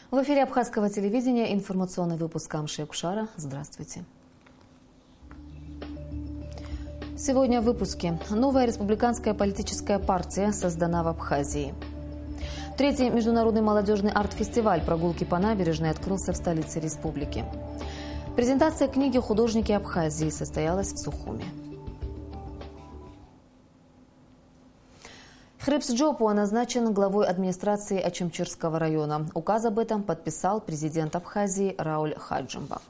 В эфире Абхазского телевидения информационный выпуск Камши Кушара. Здравствуйте. Сегодня в выпуске. Новая республиканская политическая партия создана в Абхазии. Третий международный молодежный арт-фестиваль «Прогулки по набережной» открылся в столице республики. Презентация книги «Художники Абхазии» состоялась в Сухуми. Хрипс Джопуа назначен главой администрации Ачамчирского района. Указ об этом подписал президент Абхазии Рауль Хаджимба.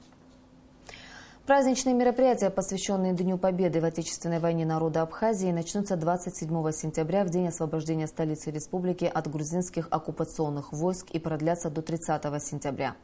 Праздничные мероприятия, посвященные Дню Победы в Отечественной войне народа Абхазии, начнутся 27 сентября, в день освобождения столицы республики от грузинских оккупационных войск, и продлятся до 30 сентября.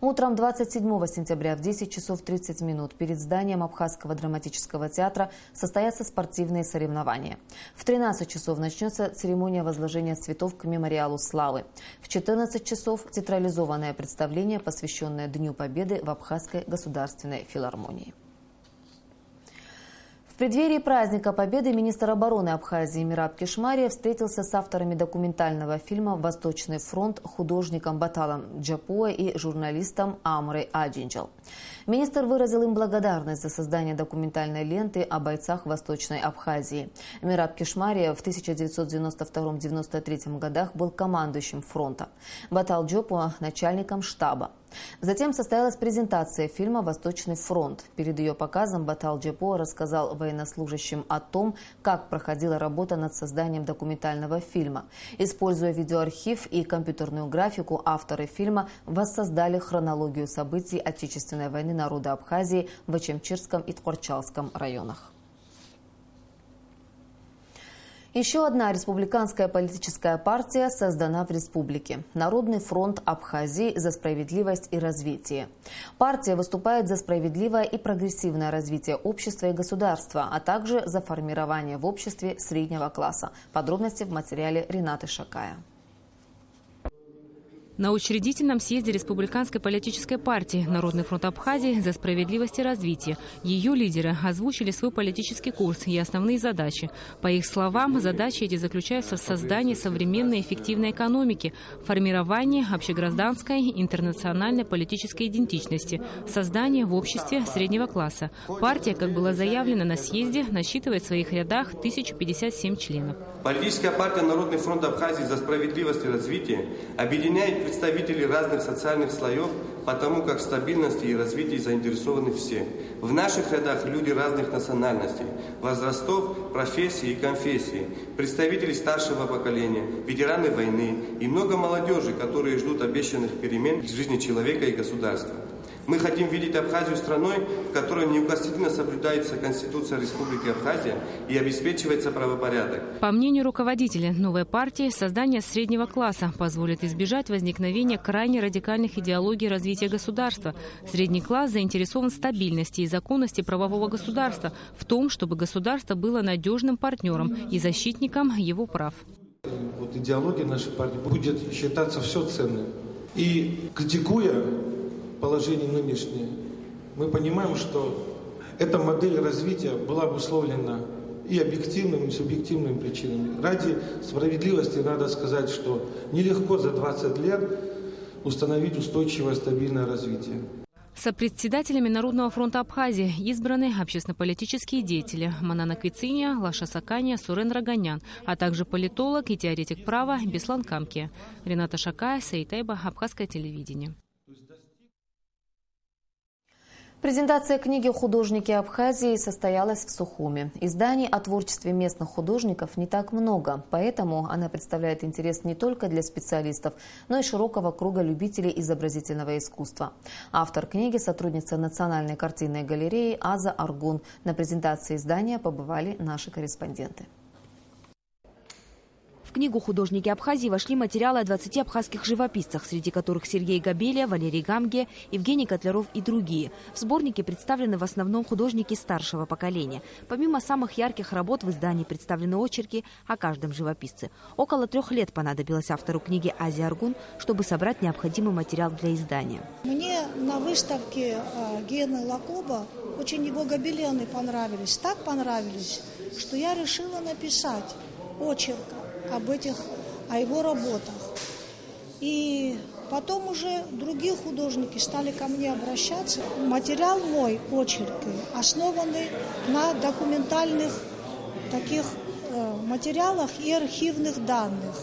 Утром 27 сентября в 10 часов 30 минут перед зданием Абхазского драматического театра состоятся спортивные соревнования. В 13 часов начнется церемония возложения цветов к мемориалу славы. В 14 часов театрализованное представление, посвященное Дню Победы в Абхазской государственной филармонии. В преддверии праздника Победы министр обороны Абхазии Мираб Кишмария встретился с авторами документального фильма «Восточный фронт», художником Баталом Джапуа и журналистом Амрой Аджинджал. Министр выразил им благодарность за создание документальной ленты о бойцах Восточной Абхазии. Мираб Кишмария в 1992-1993 годах был командующим фронта. Батал Джапуа – начальником штаба. Затем состоялась презентация фильма «Восточный фронт». Перед ее показом Батал Джапуа рассказал военнослужащим о том, как проходила работа над созданием документального фильма. Используя видеоархив и компьютерную графику, авторы фильма воссоздали хронологию событий Отечественной войны народа Абхазии в Ачамчирском и Ткорчалском районах. Еще одна республиканская политическая партия создана в республике – Народный фронт Абхазии за справедливость и развитие. Партия выступает за справедливое и прогрессивное развитие общества и государства, а также за формирование в обществе среднего класса. Подробности в материале Ренаты Шакая. На учредительном съезде Республиканской политической партии «Народный фронт Абхазии за справедливость и развитие» ее лидеры озвучили свой политический курс и основные задачи. По их словам, задачи эти заключаются в создании современной эффективной экономики, формировании общегражданской интернациональной политической идентичности, создании в обществе среднего класса. Партия, как было заявлено на съезде, насчитывает в своих рядах 1057 членов. Политическая партия «Народный фронт Абхазии за справедливость и развитие» объединяет представителей разных социальных слоев, потому как в стабильности и развитии заинтересованы все. В наших рядах люди разных национальностей, возрастов, профессий и конфессий, представители старшего поколения, ветераны войны и много молодежи, которые ждут обещанных перемен в жизни человека и государства. Мы хотим видеть Абхазию страной, в которой неукоснительно соблюдается Конституция Республики Абхазия и обеспечивается правопорядок. По мнению руководителя новой партии, создание среднего класса позволит избежать возникновения крайне радикальных идеологий развития государства. Средний класс заинтересован в стабильности и законности правового государства, в том, чтобы государство было надежным партнером и защитником его прав. Вот идеология нашей партии будет считаться все ценным. И критикуя положение нынешнее, мы понимаем, что эта модель развития была обусловлена и объективными, и субъективными причинами. Ради справедливости надо сказать, что нелегко за 20 лет установить устойчивое, стабильное развитие. Сопредседателями Народного фронта Абхазии избраны общественно-политические деятели Манана Квициния, Лаша Сакания, Сурен Раганян, а также политолог и теоретик права Беслан Камке. Рената Шакая, Саитайба, Абхазское телевидение. Презентация книги «Художники Абхазии» состоялась в Сухуми. Изданий о творчестве местных художников не так много, поэтому она представляет интерес не только для специалистов, но и широкого круга любителей изобразительного искусства. Автор книги – сотрудница Национальной картинной галереи Аза Аргун. На презентации издания побывали наши корреспонденты. В книгу «Художники Абхазии» вошли материалы о 20 абхазских живописцах, среди которых Сергей Габелия, Валерий Гамге, Евгений Котляров и другие. В сборнике представлены в основном художники старшего поколения. Помимо самых ярких работ в издании представлены очерки о каждом живописце. Около 3 лет понадобилось автору книги Азе Аргун, чтобы собрать необходимый материал для издания. Мне на выставке Гены Лакоба очень его гобелены понравились. Так понравились, что я решила написать очерк о его работах. И Потом уже другие художники стали ко мне обращаться. Материал мой, очерки, основаны на документальных таких материалах и архивных данных.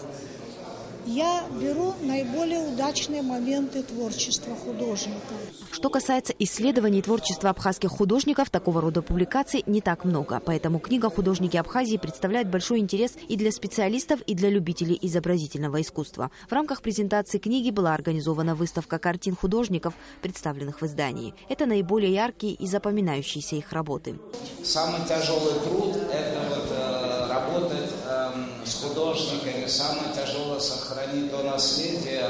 Я беру наиболее удачные моменты творчества художника. Что касается исследований творчества абхазских художников, такого рода публикаций не так много. Поэтому книга «Художники Абхазии» представляет большой интерес и для специалистов, и для любителей изобразительного искусства. В рамках презентации книги была организована выставка картин художников, представленных в издании. Это наиболее яркие и запоминающиеся их работы. Самый тяжелый труд – это работать с художниками. Самое тяжелое – сохранить то наследие,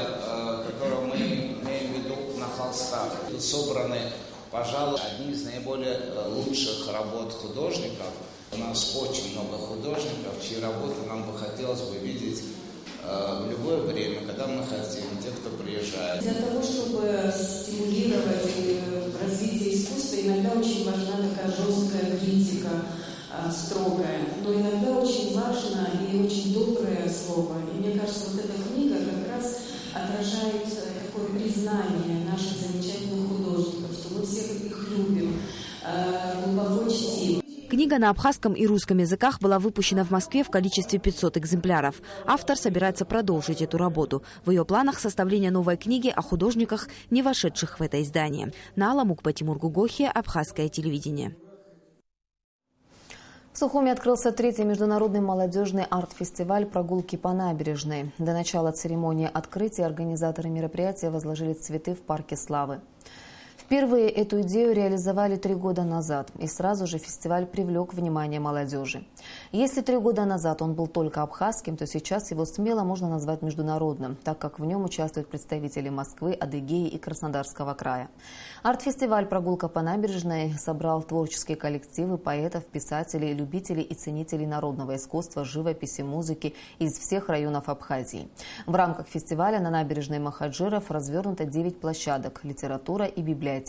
которое мы имеем в виду на холстах. Тут собраны, пожалуй, одни из наиболее лучших работ художников. У нас очень много художников, чьи работы нам бы хотелось бы видеть в любое время, когда мы хотим, те, кто приезжает. Для того, чтобы стимулировать развитие искусства, иногда очень важна такая жесткая критика, строгая, но иногда очень важно и очень доброе слово. И мне кажется, вот эта книга как раз отражает такое признание наших замечательных художников, что мы всех их любим, глубоко чтим. Книга на абхазском и русском языках была выпущена в Москве в количестве 500 экземпляров. Автор собирается продолжить эту работу. В ее планах составление новой книги о художниках, не вошедших в это издание. Нала Мукбатимур Гугохи, Абхазское телевидение. В Сухуми открылся 3-й международный молодежный арт-фестиваль «Прогулки по набережной». До начала церемонии открытия организаторы мероприятия возложили цветы в парке Славы. Впервые эту идею реализовали 3 года назад, и сразу же фестиваль привлек внимание молодежи. Если 3 года назад он был только абхазским, то сейчас его смело можно назвать международным, так как в нем участвуют представители Москвы, Адыгеи и Краснодарского края. Арт-фестиваль «Прогулка по набережной» собрал творческие коллективы поэтов, писателей, любителей и ценителей народного искусства, живописи, музыки из всех районов Абхазии. В рамках фестиваля на набережной Махаджиров развернуто 9 площадок – литература и библиотека,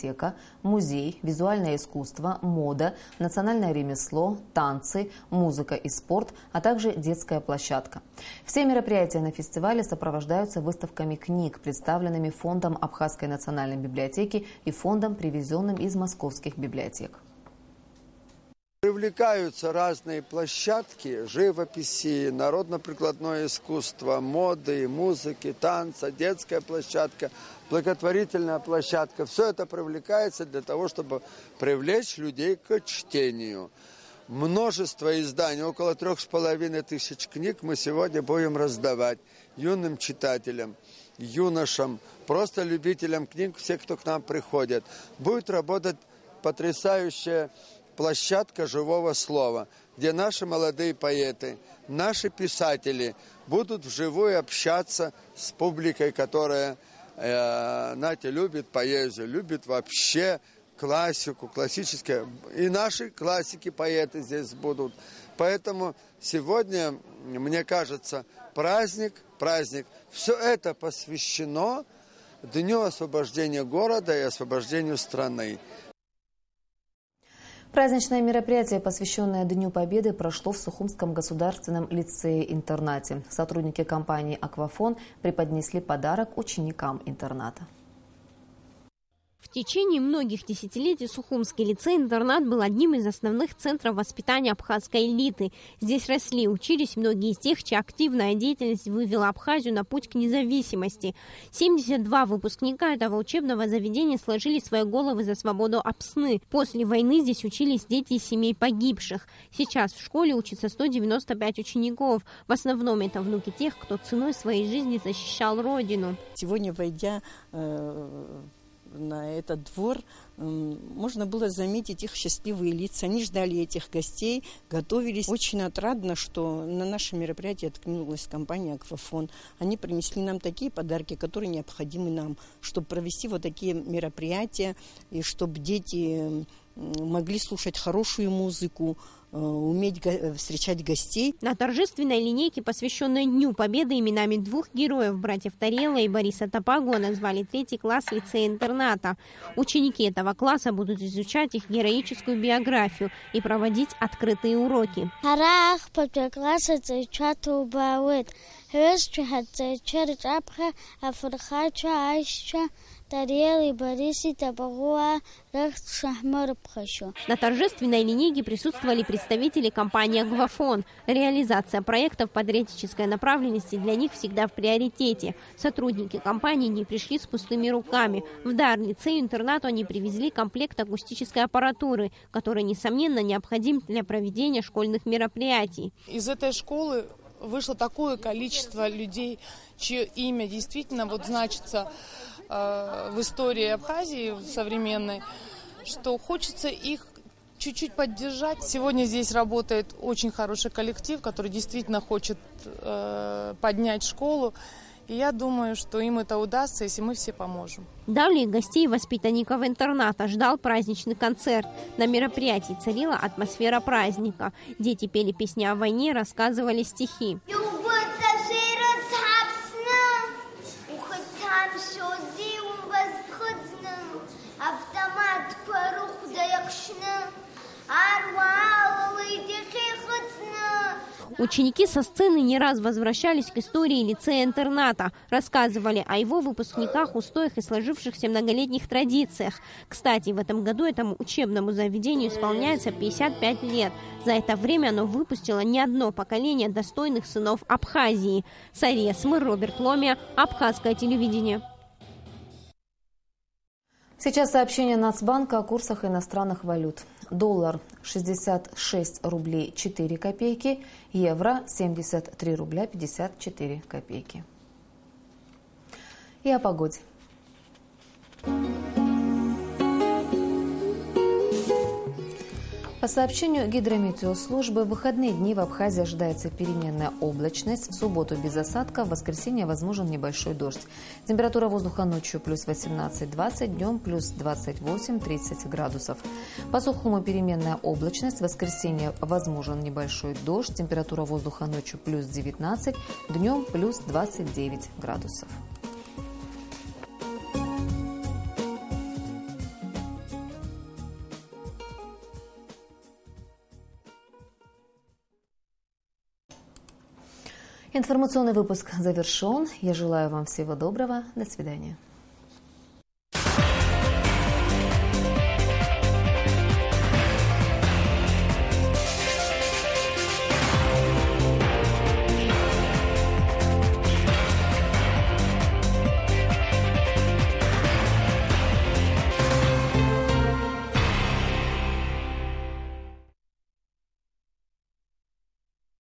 музей, визуальное искусство, мода, национальное ремесло, танцы, музыка и спорт, а также детская площадка. Все мероприятия на фестивале сопровождаются выставками книг, представленными Фондом Абхазской национальной библиотеки и фондом, привезенным из московских библиотек. Привлекаются разные площадки живописи, народно-прикладное искусство, моды, музыки, танца, детская площадка, благотворительная площадка. Все это привлекается для того, чтобы привлечь людей к чтению. Множество изданий, около 3500 книг мы сегодня будем раздавать юным читателям, юношам, просто любителям книг, все, кто к нам приходит. Будет работать потрясающая площадка живого слова, где наши молодые поэты, наши писатели будут вживую общаться с публикой, которая, знаете, любит поэзию, любит вообще классику, классическое. И наши классики, поэты здесь будут. Поэтому сегодня, мне кажется, праздник. Все это посвящено Дню освобождения города и освобождению страны. Праздничное мероприятие, посвященное Дню Победы, прошло в Сухумском государственном лицее-интернате. Сотрудники компании «Аквафон» преподнесли подарок ученикам интерната. В течение многих десятилетий Сухумский лицей-интернат был одним из основных центров воспитания абхазской элиты. Здесь росли и учились многие из тех, чья активная деятельность вывела Абхазию на путь к независимости. 72 выпускника этого учебного заведения сложили свои головы за свободу Апсны. После войны здесь учились дети из семей погибших. Сейчас в школе учатся 195 учеников. В основном это внуки тех, кто ценой своей жизни защищал родину. Сегодня, войдя на этот двор, можно было заметить их счастливые лица. Они ждали этих гостей, готовились. Очень отрадно, что на наше мероприятие откликнулась компания «Аквафон». Они принесли нам такие подарки, которые необходимы нам, чтобы провести вот такие мероприятия, и чтобы дети могли слушать хорошую музыку, уметь встречать гостей. На торжественной линейке, посвященной Дню Победы, именами двух героев, братьев Тарелла и Бориса Топагуа, назвали 3-й класс лицея-интерната. Ученики этого класса будут изучать их героическую биографию и проводить открытые уроки. На торжественной линейке присутствовали представители компании «Аквафон». Реализация проектов патриотической направленности для них всегда в приоритете. Сотрудники компании не пришли с пустыми руками. В дар лицею-интернату они привезли комплект акустической аппаратуры, который, несомненно, необходим для проведения школьных мероприятий. Из этой школы вышло такое количество людей, чье имя действительно значится в истории Абхазии современной, что хочется их чуть-чуть поддержать. Сегодня здесь работает очень хороший коллектив, который действительно хочет поднять школу. И я думаю, что им это удастся, если мы все поможем. Далее гостей и воспитанников интерната ждал праздничный концерт. На мероприятии царила атмосфера праздника. Дети пели песни о войне, рассказывали стихи. Ученики со сцены не раз возвращались к истории лицея-интерната, рассказывали о его выпускниках, устоях и сложившихся многолетних традициях. Кстати, в этом году этому учебному заведению исполняется 55 лет. За это время оно выпустило не одно поколение достойных сынов Абхазии. Сария Смыр, Роберт Ломия, Абхазское телевидение. Сейчас сообщение Нацбанка о курсах иностранных валют. Доллар 66 рублей 4 копейки, евро 73 рубля 54 копейки. И о погоде. По сообщению гидрометеослужбы, в выходные дни в Абхазии ожидается переменная облачность. В субботу без осадков, в воскресенье возможен небольшой дождь. Температура воздуха ночью плюс 18-20, днем плюс 28-30 градусов. По Сухуму переменная облачность, в воскресенье возможен небольшой дождь. Температура воздуха ночью плюс 19, днем плюс 29 градусов. Информационный выпуск завершен. Я желаю вам всего доброго. До свидания.